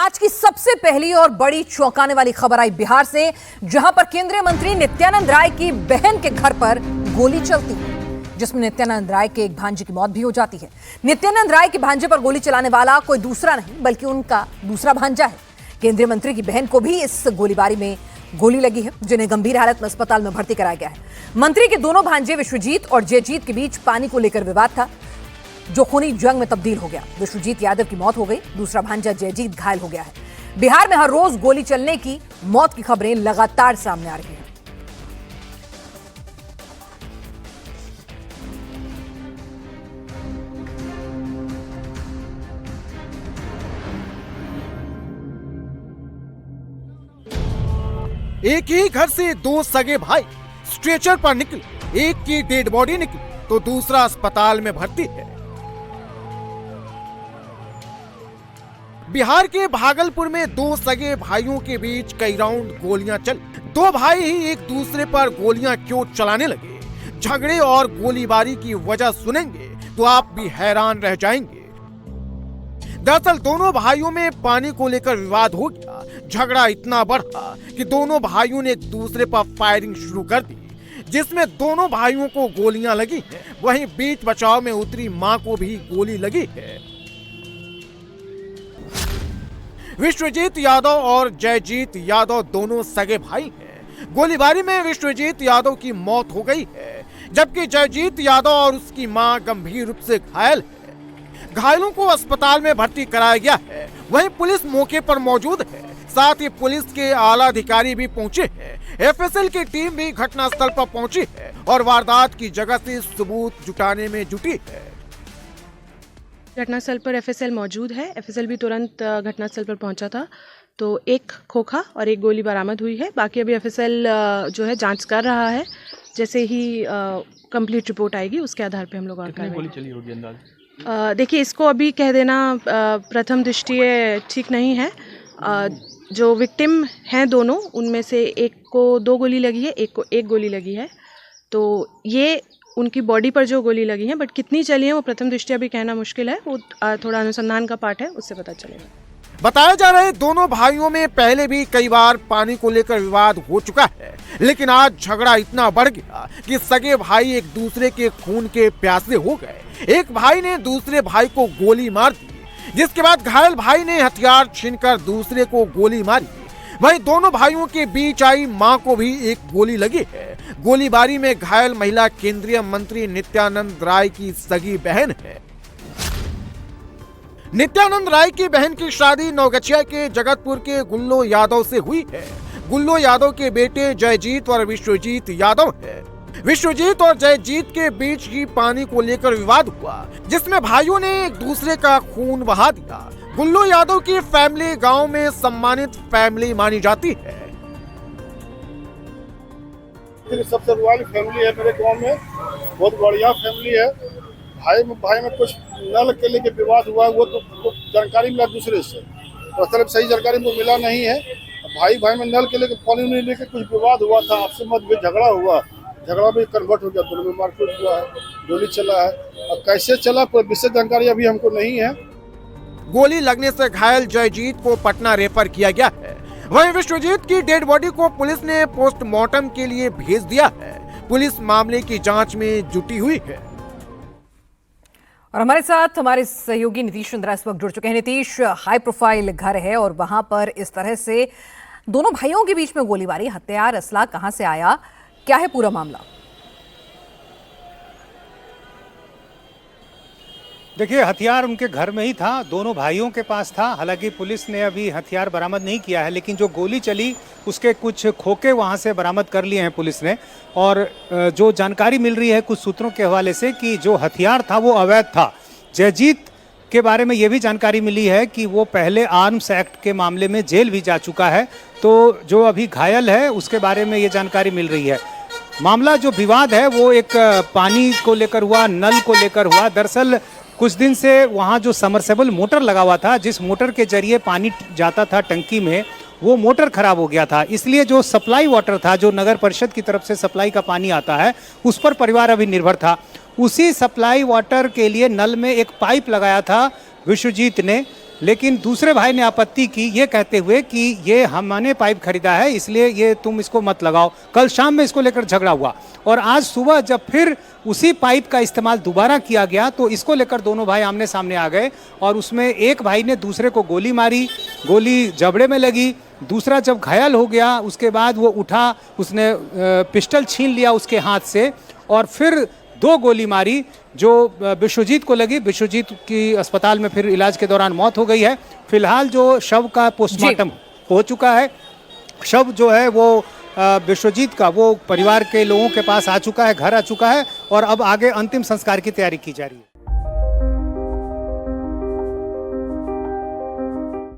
आज की सबसे पहली और बड़ी चौंकाने वाली खबर आई बिहार से, जहां पर केंद्रीय मंत्री नित्यानंद राय की बहन के घर पर गोली चलती है, जिसमें नित्यानंद राय के एक भांजे की मौत भी हो जाती है। नित्यानंद राय के भांजे पर गोली चलाने वाला कोई दूसरा नहीं बल्कि उनका दूसरा भांजा है। केंद्रीय मंत्री की बहन को भी इस गोलीबारी में गोली लगी है, जिन्हें गंभीर हालत में अस्पताल में भर्ती कराया गया है। मंत्री के दोनों भांजे विश्वजीत और जयजीत के बीच पानी को लेकर विवाद था, जो खूनी जंग में तब्दील हो गया। विश्वजीत यादव की मौत हो गई, दूसरा भांजा जयजीत घायल हो गया है। बिहार में हर रोज गोली चलने की, मौत की खबरें लगातार सामने आ रही हैं। एक ही घर से दो सगे भाई स्ट्रेचर पर निकले, एक की डेड बॉडी निकली तो दूसरा अस्पताल में भर्ती है। बिहार के भागलपुर में दो सगे भाइयों के बीच कई राउंड गोलियां चली। दो भाई ही एक दूसरे पर गोलियां क्यों चलाने लगे, झगड़े और गोलीबारी की वजह सुनेंगे तो आप भी हैरान रह जाएंगे। दरअसल दोनों भाइयों में पानी को लेकर विवाद हो गया। झगड़ा इतना बढ़ा कि दोनों भाइयों ने एक दूसरे पर फायरिंग शुरू कर दी, जिसमें दोनों भाइयों को गोलियां लगी हैं। वहीं बीच बचाव में उतरी मां को भी गोली लगी है। विश्वजीत यादव और जयजीत यादव दोनों सगे भाई हैं। गोलीबारी में विश्वजीत यादव की मौत हो गई है, जबकि जयजीत यादव और उसकी मां गंभीर रूप से घायल है। घायलों को अस्पताल में भर्ती कराया गया है। वहीं पुलिस मौके पर मौजूद है, साथ ही पुलिस के आला अधिकारी भी पहुंचे हैं। एफएसएल की टीम भी घटनास्थल पर पहुंची है और वारदात की जगह से सबूत जुटाने में जुटी है। घटनास्थल पर एफएसएल मौजूद है। एफएसएल भी तुरंत घटनास्थल पर पहुंचा था, तो एक खोखा और एक गोली बरामद हुई है। बाकी अभी एफएसएल जो है जांच कर रहा है। जैसे ही कंप्लीट रिपोर्ट आएगी उसके आधार पे हम लोग और कितनी गोली चली होगी अंदाज? देखिए, इसको अभी कह देना प्रथम दृष्टया ठीक नहीं है। जो विक्टिम हैं दोनों, उनमें से एक को 2 गोली लगी है, एक को 1 गोली लगी है। तो ये उनकी बॉडी पर जो गोली लगी है, बट कितनी चली है वो प्रथम दृष्टया भी कहना मुश्किल है। वो थोड़ा अनुसंधान का पार्ट है, उससे पता चलेगा। बताया जा रहा है दोनों भाइयों में पहले भी कई बार पानी को लेकर विवाद हो चुका है, लेकिन आज झगड़ा इतना बढ़ गया कि सगे भाई एक दूसरे के खून के प्यासे हो गए। एक भाई ने दूसरे भाई को गोली मार दी, जिसके बाद घायल भाई ने हथियार छीनकर दूसरे को गोली मारी। वहीं दोनों भाइयों के बीच आई मां को भी एक गोली लगी है। गोलीबारी में घायल महिला केंद्रीय मंत्री नित्यानंद राय की सगी बहन है। नित्यानंद राय की बहन की शादी नवगछिया के जगतपुर के गुल्लो यादव से हुई है। गुल्लो यादव के बेटे जयजीत और विश्वजीत यादव है। विश्वजीत और जयजीत के बीच ही पानी को लेकर विवाद हुआ, जिसमें भाइयों ने एक दूसरे का खून बहा दिया। गुल्लो यादव की फैमिली गांव में सम्मानित फैमिली मानी जाती है। सबसे बड़ी फैमिली है मेरे गांव में, बहुत बढ़िया फैमिली है। भाई में कुछ नल के लेके विवाद हुआ, वो तो जानकारी मिला दूसरे से, मतलब सही जानकारी मुझे मिला नहीं है। भाई में नल के लेके पानी नहीं लेके कुछ विवाद हुआ था, आपसे मत झगड़ा हुआ, झगड़ा भी कन्वर्ट हो गया, दोनों में मारपीट हुआ है, गोली चला है। अब कैसे चला कोई विशेष जानकारी अभी हमको नहीं है। गोली लगने से घायल जयजीत को पटना रेफर किया गया है। वहीं विश्वजीत की डेड बॉडी को पुलिस ने पोस्टमार्टम के लिए भेज दिया है। पुलिस मामले की जांच में जुटी हुई है। और हमारे साथ हमारे सहयोगी नीतीश चंद्रा इस वक्त जुड़ चुके हैं। नीतीश, हाई प्रोफाइल घर है और वहां पर इस तरह से दोनों भाइयों के बीच में गोलीबारी, हथियार असला कहां से आया, क्या है पूरा मामला? देखिए, हथियार उनके घर में ही था, दोनों भाइयों के पास था। हालांकि पुलिस ने अभी हथियार बरामद नहीं किया है, लेकिन जो गोली चली उसके कुछ खोखे वहां से बरामद कर लिए हैं पुलिस ने। और जो जानकारी मिल रही है कुछ सूत्रों के हवाले से कि जो हथियार था वो अवैध था। जयजीत के बारे में ये भी जानकारी मिली है कि वो पहले आर्म्स एक्ट के मामले में जेल भी जा चुका है। तो जो अभी घायल है उसके बारे में ये जानकारी मिल रही है। मामला जो विवाद है वो एक पानी को लेकर हुआ, नल को लेकर हुआ। दरअसल कुछ दिन से वहाँ जो समरसेबल मोटर लगा हुआ था, जिस मोटर के जरिए पानी जाता था टंकी में, वो मोटर खराब हो गया था। इसलिए जो सप्लाई वाटर था, जो नगर परिषद की तरफ से सप्लाई का पानी आता है, उस पर परिवार अभी निर्भर था। उसी सप्लाई वाटर के लिए नल में एक पाइप लगाया था विश्वजीत ने, लेकिन दूसरे भाई ने आपत्ति की, ये कहते हुए कि ये हमने पाइप खरीदा है इसलिए ये तुम इसको मत लगाओ। कल शाम में इसको लेकर झगड़ा हुआ और आज सुबह जब फिर उसी पाइप का इस्तेमाल दोबारा किया गया तो इसको लेकर दोनों भाई आमने सामने आ गए और उसमें एक भाई ने दूसरे को गोली मारी, गोली जबड़े में लगी। दूसरा जब घायल हो गया उसके बाद वो उठा, उसने पिस्टल छीन लिया उसके हाथ से और फिर 2 गोली मारी जो विश्वजीत को लगी। विश्वजीत की अस्पताल में फिर इलाज के दौरान मौत हो गई है। फिलहाल जो शव का पोस्टमार्टम हो चुका है, शव जो है वो विश्वजीत का वो परिवार के लोगों के पास आ चुका है, घर आ चुका है और अब आगे अंतिम संस्कार की तैयारी की जा रही है।